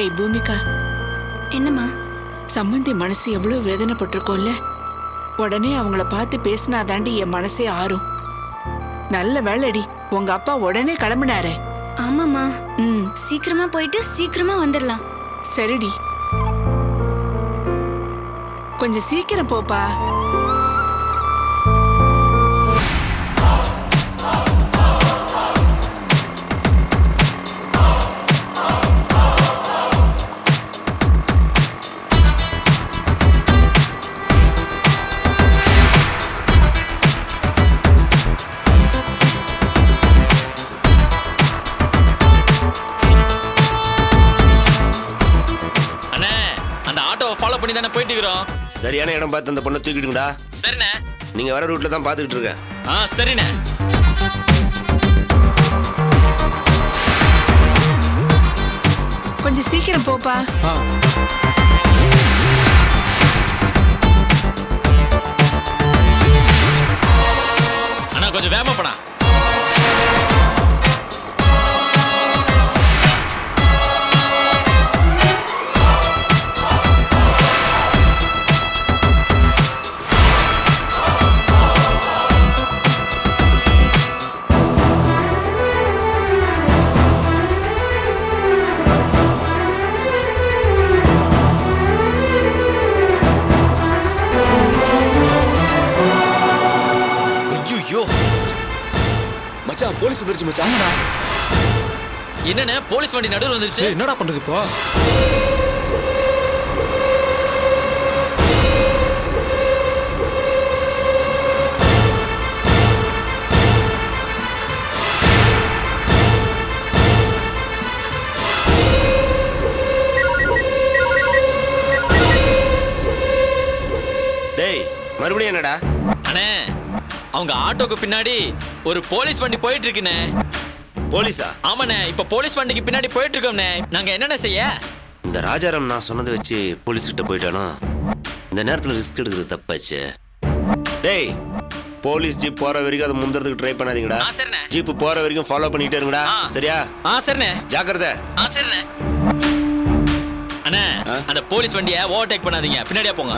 ஏய் பூமிகா, என்னம்மா? சம்பந்தி மனசு எவ்வளவு வேதனைப்பட்டிருக்கோம்ல. உடனே அவங்கள பார்த்து பேசினாதாண்டி என் மனசே ஆறும். நல்ல வேலைடி, உங்க அப்பா உடனே கிளம்பினாரே. ஆமாம்மா, ம், சீக்கிரமா போயிட்டு சீக்கிரமா வந்துடலாம். சரிடி, கொஞ்சம் சீக்கிரம் போப்பா. சரியான இடம் பார்த்து அந்த பொண்ணை தூக்கிடுங்கடா. சரிண்ணே. நீங்க வர ரூட்ல தான் பாத்துக்கிட்டு இருக்கேன். சரிண்ணே. கொஞ்சம் சீக்கிரம் போப்பா. அண்ணா கொஞ்சம் வேகமா போனா. போலீஸ் வந்துருச்சு மச்சான். என்னண்ணே போலீஸ் வண்டி நடுவுல வந்துருச்சு. என்னடா பண்றது இப்போ? டேய் மறுபடியும் என்னடா? அண்ணே அவங்க ஆட்டோக்கு பின்னாடி ஒரு போலீஸ் வண்டி போயிட்டு இருக்குண்ணே. போலீஸா? ஆமாண்ணே, இப்ப போலீஸ் வண்டிக்கு பின்னாடி போயிட்டு இருக்கோம்ண்ணே. நாங்க என்னென்ன செய்ய? இந்த ராஜாராம் நான் சொன்னதை வச்சு போலீஸ் கிட்ட போயிட்டானோ. இந்த நேரத்துல ரிஸ்க் எடுக்கிறது தப்பாச்சு. டேய் போலீஸ் ஜீப் போற வரைக்கும் அதை முந்தறதுக்கு ட்ரை பண்ணாதீங்கடா. ஜீப் போற வரைக்கும் ஃபாலோ பண்ணிட்டே இருங்கடா. சரியா? சரிண்ணே. ஜாக்கிரதை. சரிண்ணே. அண்ணே அந்த போலீஸ் வண்டியை ஓவர்டேக் பண்ணாதீங்க, பின்னாடியே போங்க.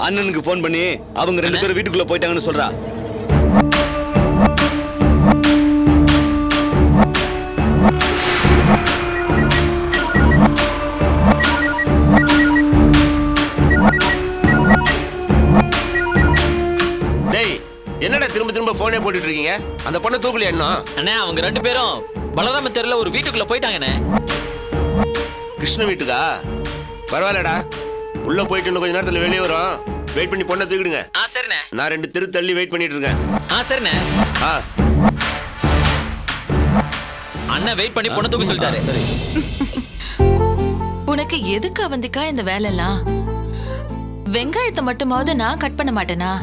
அண்ணனுக்கு போன் பண்ணி அவங்க 2 பேரும் வீட்டுக்குள்ள போயிட்டாங்கன்னு சொல்றா. டேய் என்னடா திரும்ப திரும்ப போனே போட்டுட்டு இருக்கீங்க? அந்த பொண்ணை தூக்கலையா இன்னும்? அண்ணே அவங்க 2 பேரும் பலராம தெருல ஒரு வீட்டுக்குள்ள போயிட்டாங்கண்ணே. கிருஷ்ண வீட்டுக்கா? பரவாயில்லடா, உள்ள போயிட்டு இன்னும் கொஞ்ச நேரத்துல வெளியே வரும். வெயிட் பண்ணி பொண்ணை தூக்கிடுங்க. சரிண்ணே. நான் 2 தெரு தள்ளி வெயிட் பண்ணிட்டு இருக்கேன். சரிண்ணே. அண்ணன் வெயிட் பண்ணி பொண்ணை தூக்க சொல்லிட்டாரு. சரி. உனக்கு எதுக்கு அவந்திக்கா இந்த வேலைலாம்? வெங்காயத்தை மட்டுமாவது நான் கட் பண்ண மாட்டேனா?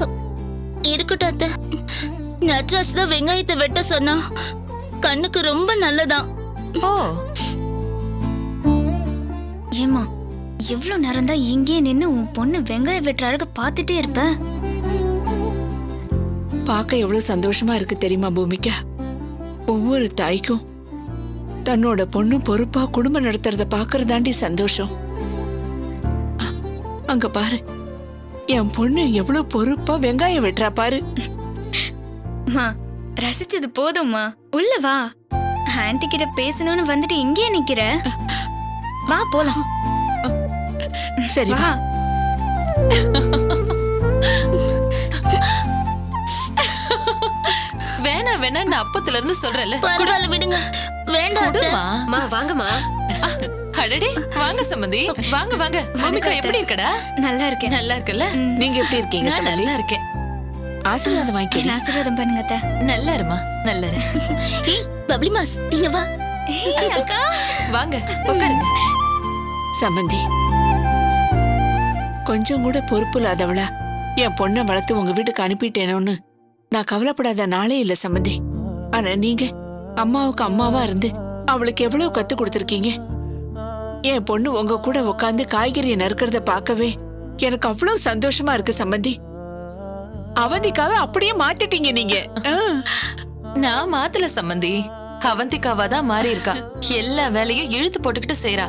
இருக்கட்டும் அத்தை, நட்ராஜ் தான் வெங்காயத்தை வெட்ட சொன்னா. கண்ணுக்கு ரொம்ப நல்லதான். ஓ ஏமா, எவ்வளவு நேரம் தான் இங்கே நின்னு உன் பொண்ணு வெங்காயம் வெட்டுற அழக பாத்துட்டே இருப்ப? பார்க்க எவ்வளவு சந்தோஷமா இருக்கு தெரியுமா பூமிகா? ஒவ்வொரு தாய்க்கும் தன்னோட பொண்ணு பொறுப்பா குடும்பம் நடத்துறத பாக்குறதாண்டி சந்தோஷம். அங்க பாரு, என் பொண்ணு எவ்வளவு பொறுப்பா வெங்காயம் வெட்டுறா பாரு. மா, ரசிச்சது போதும்மா, உள்ள வா. ஆன்ட்டி கிட்ட பேசணும்னு வந்துட்டு இங்கேயே நிக்கிற. வா போலாம். சரி வா. வேணா வேணா நான் அப்பத்துல இருந்து சொல்றேன்ல. பரவாயில்ல விடுங்க. வேண்டாம் அத்தை. குடுமா. வாங்கம்மா. அடடே வாங்க சம்மந்தி, வாங்க வாங்க. பூமிகா எப்படி இருக்கடா? நல்லா இருக்கேன். நல்லா இருக்கல? நீங்க எப்படி இருக்கீங்க? நான் நல்லா இருக்கேன். ஆசீர்வாதம் வாங்கிக்க. என்ன ஆசீர்வாதம் பண்ணுங்க அத்தை. நல்லா இருமா, நல்லா இரு. ஏய் பப்ளி மாஸ், இங்க வா. ஏய் அக்கா, வாங்க உட்காருங்க. சம்பந்தி, கொஞ்சம் கூட பொறுப்பு இல்லாதவளா என் பொண்ணை வளர்த்து உங்க வீட்டுக்கு அனுப்பிட்டேனோன்னு நான் கவலைப்படாத நாளே இல்ல சம்பந்தி. ஆனா நீங்க அம்மாவுக்கு அம்மாவா இருந்து அவளுக்கு எவ்வளவு கத்து கொடுத்துருக்கீங்க. என் பொண்ணு உங்க கூட உட்காந்து காய்கறியை நறுக்கிறத பார்க்கவே எனக்கு அவ்வளவு சந்தோஷமா இருக்கு சம்பந்தி. அவந்திக்காவை அப்படியே மாத்திட்டீங்க நீங்க. நான் மாத்தல சம்மந்தி, அவந்திகாவா தான் மாறி இருக்கா. எல்லா வேலையும் இழுத்து போட்டுக்கிட்டு செய்யறா.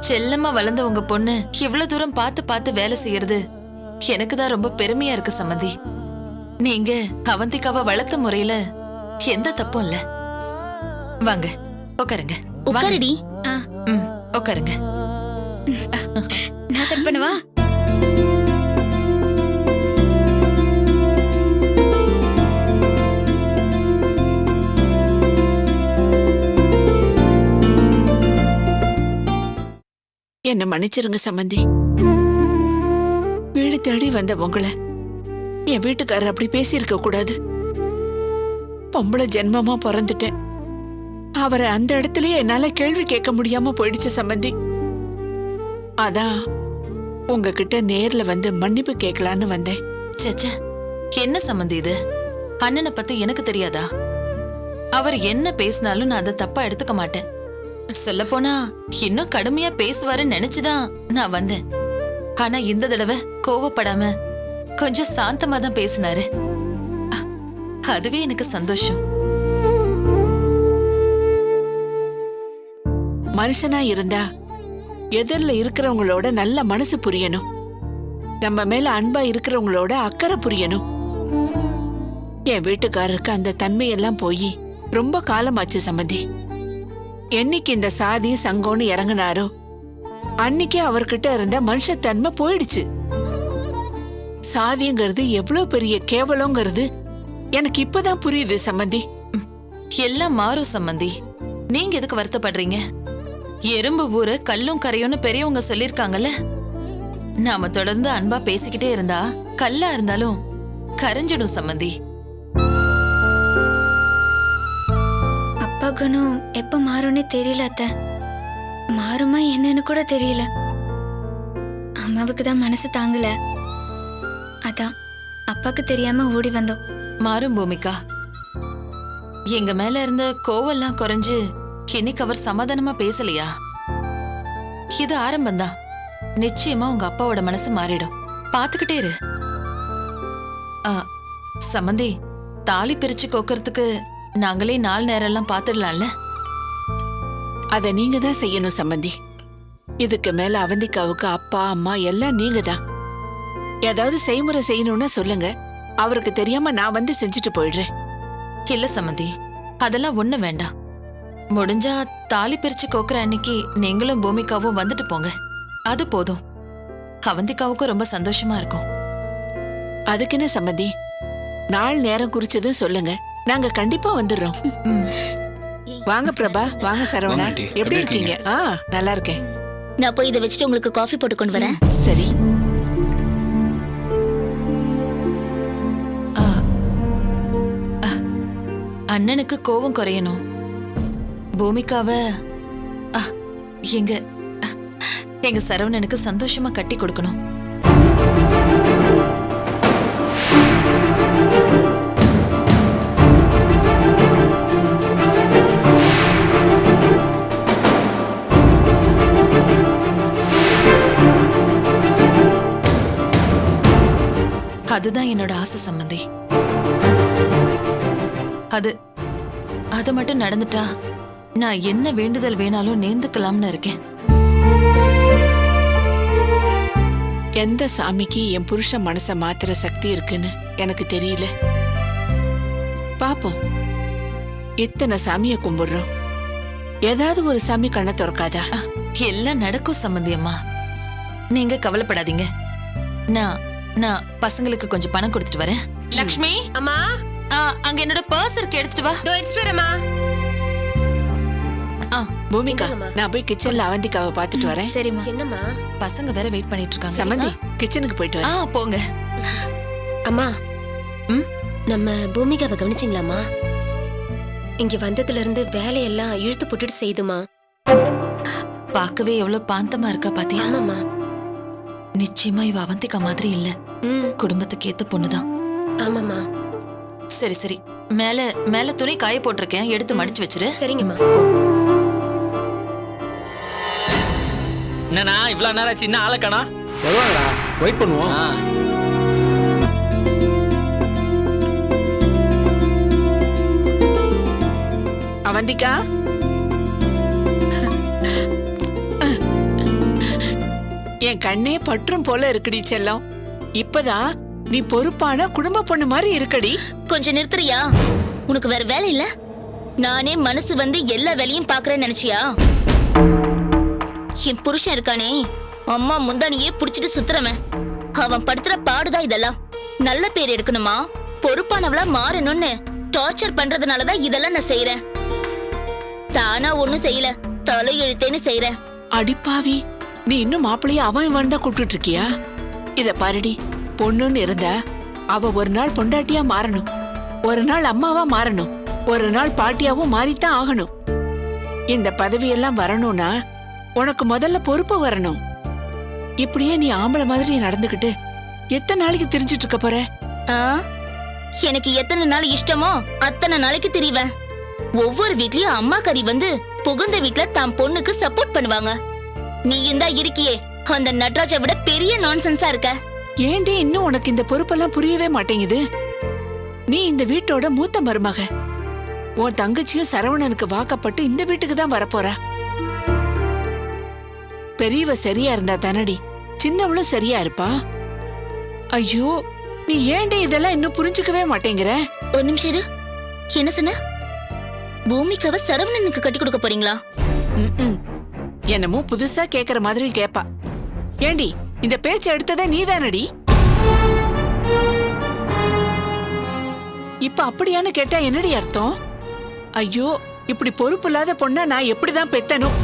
செல்லமா வளர்ந்த உங்க பொண்ணு இவ்வளவு தூரம் பார்த்து பார்த்து வேலை செய்யறது எனக்கு தான் ரொம்ப பெருமையா இருக்கு சம்மந்தி. நீங்க அவந்திகாவை வளர்த்த முறையில எந்த தப்பும் இல்ல. வாங்க உட்காருங்க. உட்காருடி. உட்காருங்க. நான் கட் பண்ணவா? என்ன மன்னிச்சிருங்க சம்பந்தி. வீடு தேடி வந்த உங்களை என் வீட்டுக்காரர் அப்படி பேசியிருக்க கூடாது. பொம்பளை ஜென்மமா பிறந்துட்டேன். அவரை அந்த இடத்துலயே என்னால கேள்வி கேட்க முடியாம போயிடுச்சு சம்பந்தி. அதான் உங்ககிட்ட நேர்ல வந்து மன்னிப்பு கேட்கலான்னு வந்தேன். சச்சா, என்ன சம்மந்தி இது? அண்ணனை பத்தி எனக்கு தெரியாதா? அவர் என்ன பேசினாலும் நான் அதை தப்பா எடுத்துக்க மாட்டேன். சொல்ல போனா இன்னும் கடுமையா பேசுவாருன்னு நினைச்சுதான் நான் வந்தேன். ஆனா இந்த தடவை கோவப்படாம கொஞ்சம் சாந்தமா தான் பேசினாரு. அதுவே எனக்கு சந்தோஷம். மனுஷனா இருந்தா எதிரில இருக்கிறவங்களோட நல்ல மனசு புரியணும். நம்ம மேல அன்பா இருக்கிறவங்களோட அக்கறை புரியணும். என் வீட்டுக்காரருக்கு அந்த தன்மையெல்லாம் போய் ரொம்ப காலமாச்சு சம்பந்தி. என்னைக்கு இந்த சாதி சங்கம்னு இறங்கினாரோ அன்னைக்கே அவர்கிட்ட இருந்த மனுஷத்தன்மை போயிடுச்சு. சாதிங்கிறது எவ்வளவு பெரிய கேவலங்கிறது எனக்கு இப்பதான் புரியுது சம்பந்தி. எல்லாம் மாறும் சம்மந்தி. நீங்க எதுக்கு வருத்தப்படுறீங்க? எறும்பு ஊரு கல்லும் கரையும்னு பெரியவங்க சொல்லிருக்காங்கல்ல. நாம தொடர்ந்து அன்பா பேசிக்கிட்டே இருந்தா கல்லா இருந்தாலும் கரைஞ்சிடும் சம்மந்தி. அப்பா குணம் எப்ப மாறும்னே தெரியல அத்தை. மாறுமா என்னன்னு கூட தெரியல. அம்மாவுக்கு தான் மனசு தாங்கல. அதான் அப்பாக்கு தெரியாம ஓடி வந்தோம். மாறும் பூமிகா. எங்க மேல இருந்த கோவெல்லாம் குறைஞ்சு இன்னைக்கு அவர் சமாதானமா பேசலையா? இது ஆரம்பம்தான். நிச்சயமா உங்க அப்பாவோட மனசு மாறிடும். பாத்துக்கிட்டே இரு. சம்மந்தி, தாலி பிரிச்சு கோக்கறதுக்கு நாங்களே 4 நேரம் எல்லாம் பாத்துடலாம்ல? அத நீங்க தான் செய்யணும் சம்பந்தி. இதுக்கு மேல அவந்திகாவுக்கு அப்பா அம்மா எல்லாம் நீங்க தான். ஏதாவது செய்முறை செய்யணும்னா சொல்லுங்க. அவருக்கு தெரியாம நான் வந்து செஞ்சுட்டு போயிடுறேன். இல்ல சம்மந்தி, அதெல்லாம் ஒண்ணு வேண்டாம். முடிஞ்சா தாலி பிரிச்சு கோக்குற அன்னைக்கு நீங்களும் பூமிகாவும் வந்துட்டு போங்க. அது போதும். அவந்திகாவுக்கும் ரொம்ப சந்தோஷமா இருக்கும். அதுக்கு என்ன சம்பந்தி, நாள் நேரம் குறிச்சதும் சொல்லுங்க. நாங்க கண்டிப்பா வந்துடுறோம். வாங்க பிரபா, வாங்க சரவணா. வாங்க ஆண்டி. எப்படி எப்படி இருக்கீங்க? நல்லா இருக்கேன். நான் போய் இதை வச்சுட்டு உங்களுக்கு காஃபி போட்டு கொண்டு வரேன். சரி. அண்ணனுக்கு கோபம் குறையணும். பூமிகாவ எங்க சரவணனுக்கு சந்தோஷமா கட்டி கொடுக்கணும். அதுதான் என்னோட ஆசை சம்பந்தி. அது மட்டும் நடந்துட்டா நான் என்ன வேண்டுதல் வேணாலும் நேர்ந்துக்கலாம்னு இருக்கேன். எந்த சாமிக்கு என் புருஷன் மனச மாத்துற சக்தி இருக்குன்னு எனக்கு தெரியல. பாப்போம். இத்தனை சாமிய கும்பிடுறோம், ஏதாவது ஒரு சாமி கண்ணை திறக்காதா? எல்லாம் நடக்கும் சம்பந்தி அம்மா, நீங்க கவலைப்படாதீங்க. நான் பசங்களுக்கு கொஞ்சம் பணம் கொடுத்துட்டு வரேன். லக்ஷ்மி அம்மா, அங்க என்னோட பர்ஸ் இருக்கு, எடுத்துட்டு வா. எடுத்துட்டு வரேம்மா. பூமிகா, நான் போய் கிச்சன்ல அவந்திக்காவை பாத்துட்டு வரேன். சரிம்மா. என்னம்மா? பசங்க வேற வெயிட் பண்ணிட்டு இருக்காங்க. சம்பந்தி, கிச்சனுக்கு போயிட்டு வரேன். போங்க. அம்மா, நம்ம பூமிகாவை கவனிச்சிங்களாம்மா? இங்க வந்ததுல இருந்து வேலையெல்லாம் இழுத்து போட்டுட்டு செய்துமா. பார்க்கவே எவ்வளவு பாந்தமா இருக்கா பாத்தியா? ஆமாம்மா. நிச்சயமா இவ அவந்திகா மாதிரி இல்ல. குடும்பத்துக்கு ஏத்த பொண்ணுதான். ஆமாம்மா. சரி சரி, மேல துணி காய போட்டிருக்கேன், எடுத்து மடிச்சு வச்சிரு. சரிங்கம்மா. என்னண்ணா இவ்வளவு நேரம் ஆச்சு, இன்னும் ஆளை காணோம்? வெயிட் பண்ணுவோம். அவந்திகா, என் கண்ணே பற்றும் போல இருக்குடி செல்லம். இப்பதான் நீ பொறுப்பான குடும்ப பொண்ணு மாதிரி இருக்கடி. கொஞ்சம் நிறுத்துறியா? உனக்கு வேற வேலை இல்ல? நானே மனசு வந்து எல்லா வேலையும் பாக்குறேன்னு நினைச்சியா? என் புருஷன் இருக்கானே, அம்மா முந்தானியே புடிச்சிட்டு சுத்துறவன். அவன் படுத்துற பாடுதான் இதெல்லாம். நல்ல பேர் எடுக்கணுமா, பொறுப்பானவளா மாறணும்னு டார்ச்சர் பண்றதுனாலதான் இதெல்லாம் நான் செய்யறேன். தானா ஒண்ணும் செய்யல, தலை எழுத்தேன்னு செய்யறேன். அடிப்பாவி, நீ இன்னும் மாப்பிள்ளைய அவன் இவன் தான் கூப்பிட்டு இருக்கியா? இத பாருடி, பொண்ணுன்னு இருந்தா அவ ஒரு நாள் பொண்டாட்டியா மாறணும், ஒரு நாள் அம்மாவா மாறணும், ஒரு நாள் பாட்டியாவும் மாறித்தான் ஆகணும். இந்த பதவியெல்லாம் வரணும்னா உனக்கு முதல்ல பொறுப்பு வரணும். இப்படியே நீ ஆம்பளை மாதிரி நடந்துகிட்டு எத்தனை நாளைக்கு தெரிஞ்சிட்டு இருக்க போற? எனக்கு எத்தனை நாள் இஷ்டமோ அத்தனை நாளைக்கு தெரிவேன். ஒவ்வொரு வீட்லயும் அம்மா கறி வந்து புகுந்த வீட்ல தான் பொண்ணுக்கு சப்போர்ட் பண்ணுவாங்க. நீ இருந்தா இருக்கியே, அந்த நட்ராஜை விட பெரிய நான்சென்ஸா இருக்க. ஏண்டி இன்னும் உனக்கு இந்த பொறுப்பெல்லாம் புரியவே மாட்டேங்குது? நீ இந்த வீட்டோட மூத்த மருமக. உன் தங்கச்சியும் சரவணனுக்கு வாக்கப்பட்டு இந்த வீட்டுக்கு தான் வரப்போறா. பெரியவ சரியா இருந்தா தானடி சின்னவளும் சரியா இருப்பா. ஐயோ, நீ ஏண்டி இதெல்லாம் இன்னும் புரிஞ்சுக்கவே மாட்டேங்கிற? ஒரு நிமிஷம் இரு. என்ன சொன்ன? பூமிக்காவ சரவணனுக்கு கட்டி கொடுக்க போறீங்களா? என்னமோ புதுசா கேக்குற மாதிரி கேப்பா. ஏண்டி இந்த பேச்ச எடுத்ததே நீதானடி? இப்ப அப்படியான்னு கேட்டா என்னடி அர்த்தம்? ஐயோ, இப்படி பொறுப்பு இல்லாத பொண்ண நான் எப்படிதான் பெத்தனும்?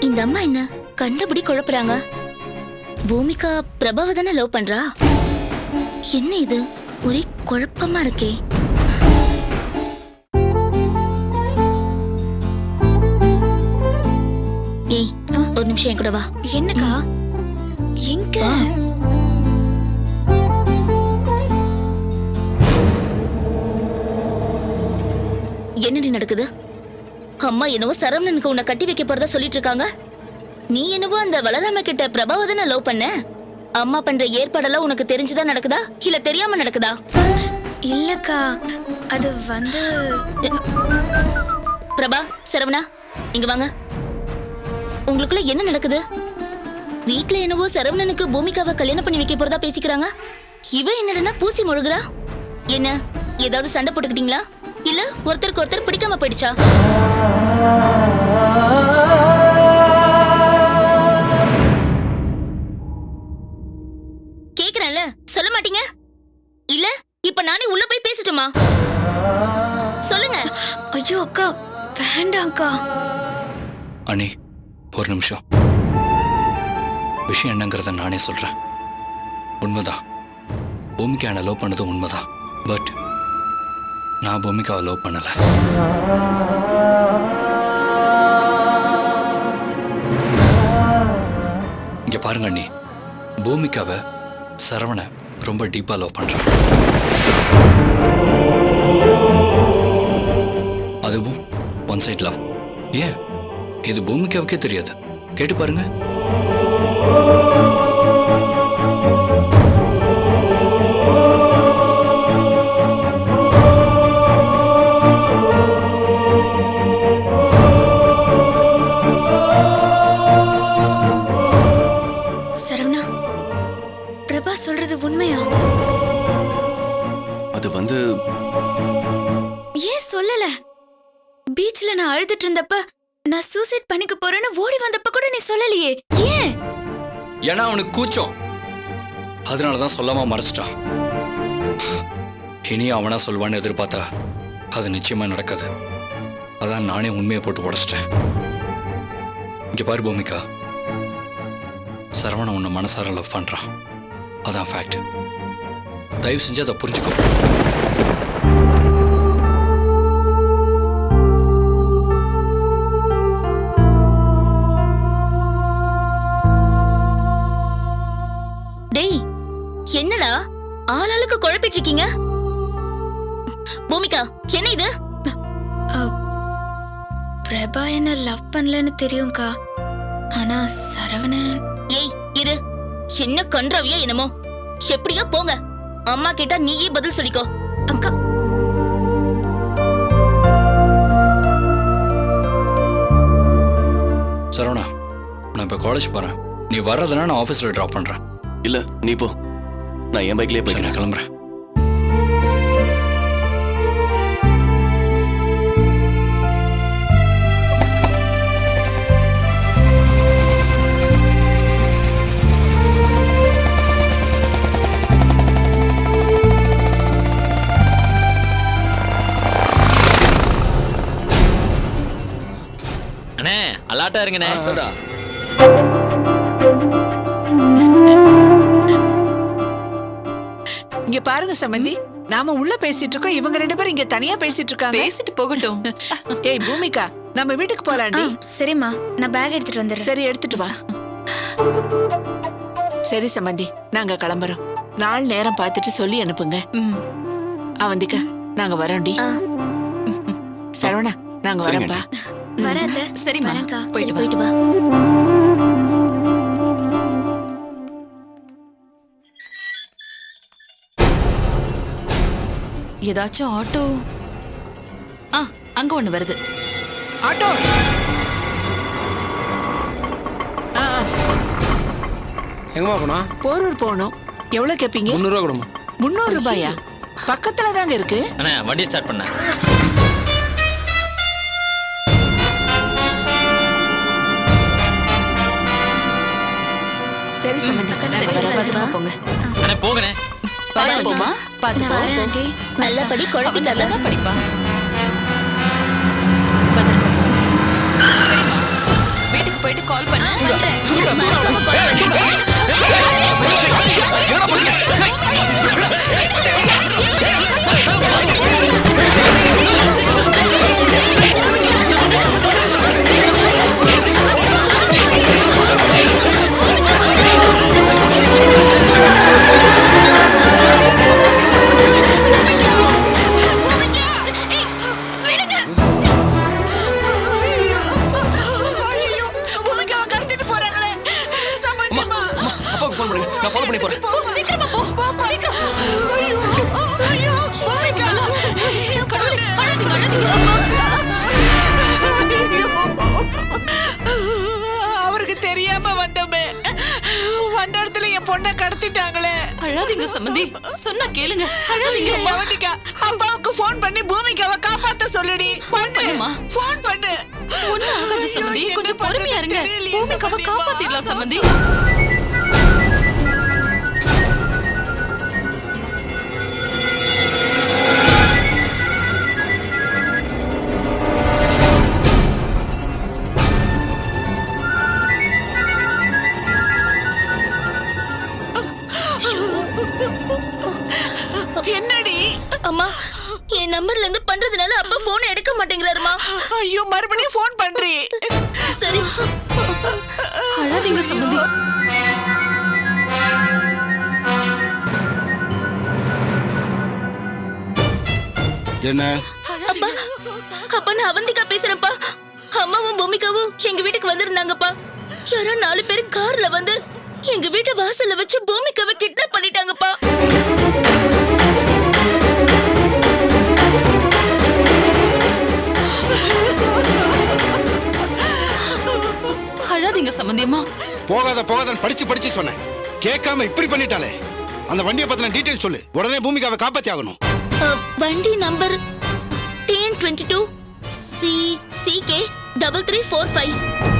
இந்த அம்மா என்ன கண்டபடி குழப்புறாங்க? பூமிகா பிரபாவ தானே லவ் பண்றா? என்ன இது ஒரே குழப்பமா இருக்கே. ஏய், ஒரு நிமிஷம் என் கூட வா. என்னக்கா? எங்க? என்னடி நடக்குது? அம்மா என்னவோ சரவணனுக்கு உன்னை கட்டி வைக்க போறதா சொல்லிட்டு இருக்காங்க. நீ என்னவோ அந்த வளராம கிட்ட பிரபாவ தானே லவ் பண்ண. அம்மா பண்ற ஏற்பாடெல்லாம் உனக்கு தெரிஞ்சுதான் நடக்குதா இல்ல தெரியாம நடக்குதா? இல்லக்கா, அது வந்து பிரபா, சரவணா, இங்க வாங்க. உங்களுக்குள்ள என்ன நடக்குது? வீட்ல என்னவோ சரவணனுக்கு பூமிகாவை கல்யாணம் பண்ணி வைக்க போறதா பேசிக்கிறாங்க. இவ என்னடனா பூசி முழுகுறா. என்ன, ஏதாவது சண்டை போட்டுக்கிட்டீங்களா இல்ல ஒருத்தருக்கு ஒருத்தர் பிடிக்காம போயிடுச்சா? கேக்குறேன்ல, சொல்ல மாட்டீங்க? இல்ல இப்ப நானே உள்ள போய் பேசட்டுமா? சொல்லுங்க. ஐயோ அக்கா, வேண்டாம் அக்கா. அண்ணி, ஒரு நிமிஷம். விஷயம் என்னங்கிறத நானே சொல்றேன். உண்மைதான், பூமிகா என்ன லவ் பண்ணது உண்மைதான். பட் நான் பூமிகாவை லவ் பண்ணல. இங்க பாருங்க அண்ணி, பூமிகாவை சரவண ரொம்ப டீப்பா லவ் பண்றா. அதுவும் ஒன் சைட் லவ். ஏன் இது பூமிகாவுக்கே தெரியாது. கேட்டு பாருங்க. சரவணா, பிரபா சொல்றது உண்மையா? அது வந்து ஏன் சொல்லல? பீச்ல நான் அழுதுட்டு இருந்தப்ப நான் சூசைட் பண்ணிக்க போறேன்னு ஓடி வந்தப்ப கூட நீ சொல்லலையே, ஏன்? ஏன்னா அவனுக்கு கூச்சம். அதனாலதான் சொல்லாம மறைச்சிட்டான். இனி அவனா சொல்வான்னு எதிர்பார்த்தா அது நிச்சயமா நடக்காது. அதான் நானே உண்மையை போட்டு உடைச்சிட்டேன். இங்க பாரு பூமிகா, சரவணன் உன்னை மனசார லவ் பண்றான். அதான் ஃபேக்ட். தயவு செஞ்சு அதை புரிஞ்சுக்கோ. டேய், என்னடா ஆளாளுக்கு குழப்பிட்டு இருக்கீங்க? பூமிகா, என்ன இது? பிரபா என்ன லவ் பண்ணலன்னு தெரியும்க்கா. ஆனா சரவணன்... ஏய் இரு, என்ன கன்றாவியா என்னமோ. எப்படியோ போங்க. அம்மா கேட்டா நீயே பதில் சொல்லிக்கோ. அக்கா, சரவணா, நான் இப்போ காலேஜ் போறேன். நீ வர்றதுனா நான் ஆஃபீஸில் ட்ராப் பண்றேன். இல்ல நீ போ, நான் என் பைக்லயே சரி, போய்க்கிறேன். நான் கிளம்புறேன். அண்ணே அலாட்டா இருங்கண்ணே. சொல்றா. இங்க பாருங்க சம்பந்தி, நாம உள்ள பேசிட்டு இருக்கோம், இவங்க 2 பேரும் இங்க தனியா பேசிட்டு இருக்காங்க. பேசிட்டு போகட்டும். ஏய் பூமிகா, நம்ம வீட்டுக்கு போலாண்டி. சரிம்மா, நான் பேக் எடுத்துட்டு வந்துடுறேன். சரி, எடுத்துட்டு வா. சரி சம்பந்தி, நாங்க கிளம்புறோம். நாள் நேரம் பார்த்துட்டு சொல்லி அனுப்புங்க. அவந்திகா, நாங்க வரோண்டி. சரவணா, நாங்க வரோம்ப்பா. வராத. சரிம்மா, வரேன்க்கா. போயிட்டு வா. ஏதாச்சும் ஆட்டோ? அங்க ஒண்ணு வருது. ஆட்டோ. எங்கம்மா போனா? போரூர் போகணும். எவ்வளவு கேப்பீங்க? 300 ரூபா கொடுமா. 300 ரூபாயா? பக்கத்துல தாங்க இருக்கு. அண்ணே வண்டி ஸ்டார்ட் பண்ண. சரி சம்பந்தி, சரி, பத்திரமா போங்க. அண்ணே போங்கண்ணே. போமா, பாத்து நான் போ. வரேன் ஆண்டி. நல்லபடி குழப்பி அவன் நல்லா தான் படிப்பா. பத்திரமா போ. சரிம்மா, வீட்டுக்கு போயிட்டு கால் பண்ண. அப்பாவுக்கு ஃபோன் பண்ணுங்க, நான் ஃபாலோ பண்ணி போறேன். சீக்கிரமா போ, சீக்கிரம். கடவுளே, அழாதீங்க, அழாதீங்க. அவருக்கு தெரியாம வந்தோமே, வந்த இடத்துல என் பொண்ணை கடத்திட்டாங்களே. அழாதீங்க சம்மந்தி, சொன்னா கேளுங்க. அழாதீங்க. அவந்திகா, அப்பாவுக்கு ஃபோன் பண்ணி பூமிகாவை காப்பாத்த சொல்லுடி. பண்ணுமா? ஃபோன் பண்ணு. ஒண்ணும் ஆகாது சம்மந்தி, கொஞ்சம் பொறுமையா இருங்க. பூமிகாவை காப்பாத்திடலாம் சம்மந்தி. என்னடி? அம்மா, என் நம்பர்ல இருந்து பண்றதுனால அப்பா போன் எடுக்க மாட்டேங்கிறாருமா. ஐயோ, மறுபடியும் ஃபோன் பண்றீ. சரி, அழாதீங்க சம்மந்தி. என்ன அப்பா அப்பா நான் அவந்திகா பேசுறேன்ப்பா. அம்மாவும் பூமிகாவும் எங்க வீட்டுக்கு வந்திருந்தாங்கப்பா. யாரோ 4 பேர் கார்ல வந்து எங்க வீட்டு வாசல்ல வச்சு பூமிகாவை கிட்னாப் பண்ணிட்டாங்கப்பா. அழாதீங்க சம்பந்தியம்மா. போகாதன்னு படிச்சு சொன்னேன், கேட்காம இப்படி பண்ணிட்டாலே. அந்த வண்டியை பத்தின டீடைல் சொல்லு, உடனே பூமிகாவை காப்பாத்தி ஆகணும். வண்டி நம்பர் TN22 CK 3345.